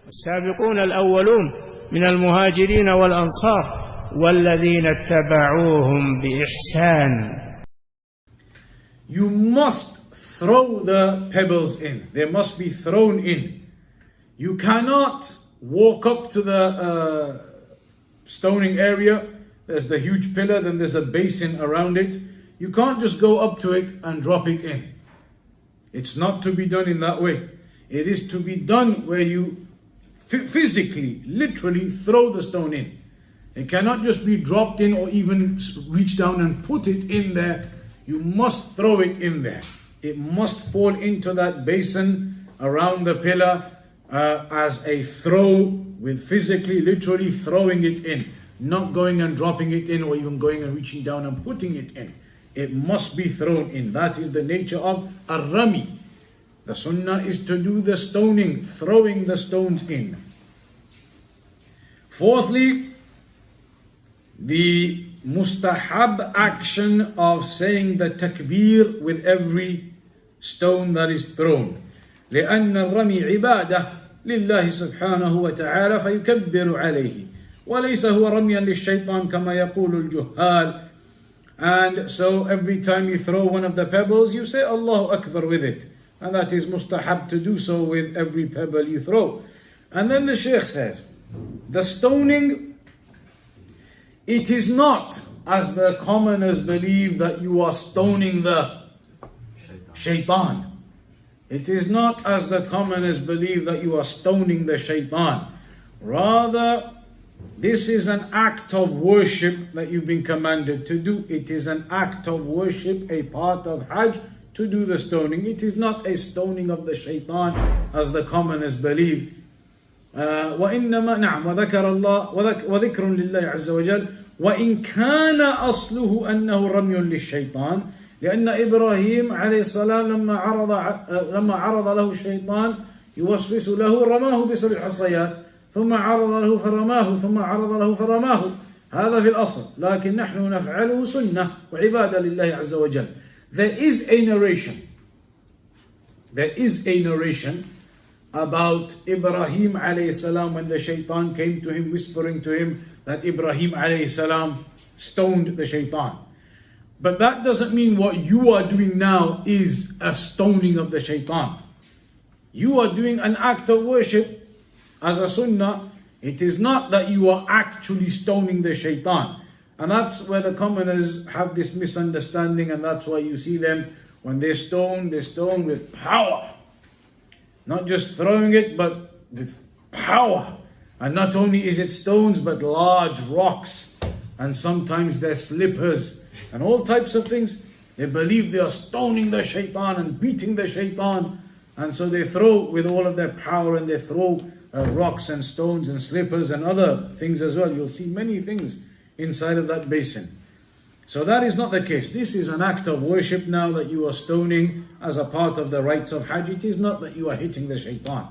السابقون الأولون من المهاجرين والأنصار والذين اتبعوهم بإحسان. You must throw the pebbles in. They must be thrown in. You cannot walk up to the stoning area. There's the huge pillar, then there's a basin around it. You can't just go up to it and drop it in. It's not to be done in that way. It is to be done where you physically, literally throw the stone in. It cannot just be dropped in or even reach down and put it in there. You must throw it in there. It must fall into that basin around the pillar as a throw, with physically, literally throwing it in. Not going and dropping it in or even going and reaching down and putting it in. It must be thrown in. That is the nature of ar-rami. The sunnah is to do the stoning, throwing the stones in. Fourthly, the mustahab action of saying the takbir with every stone that is thrown. لأن الرمي عبادة لله سبحانه وتعالى فيكبر عليه وليس هو رميا للشيطان كما يقول الجهال. And so every time you throw one of the pebbles, you say Allahu Akbar with it. And that is mustahab to do so with every pebble you throw. And then the Shaykh says, the stoning, it is not as the commoners believe that you are stoning the shaitan. It is not as the commoners believe that you are stoning the shaitan. Rather, this is an act of worship that you've been commanded to do. It is an act of worship, a part of Hajj, to do the stoning. It is not a stoning of the shaitan as the commoners believe. وإنما نعم وذكر الله وذكر لله عز وجل وإن كان أصله أنه رمي للشيطان لأن إبراهيم عليه السلام لما عرض له الشيطان يوسوس له رماه بسبع الحصيات ثم عرض له فرماه ثم عرض له فرماه. هذا في الأصل لكن نحن نفعله سنة وعبادة لله عز وجل. There is a narration about Ibrahim alayhi salam when the shaitan came to him whispering to him that Ibrahim alayhi salam stoned the shaitan. But that doesn't mean what you are doing now is a stoning of the shaitan. You are doing an act of worship as a sunnah. It is not that you are actually stoning the shaitan. And that's where the commoners have this misunderstanding, and that's why you see them, when they stone with power. Not just throwing it, but with power. And not only is it stones, but large rocks. And sometimes they're slippers and all types of things. They believe they are stoning the shaitan and beating the shaitan. And so they throw with all of their power, and they throw rocks and stones and slippers and other things as well. You'll see many things inside of that basin. So that is not the case. This is an act of worship now that you are stoning as a part of the rites of Hajj. It is not that you are hitting the shaitan.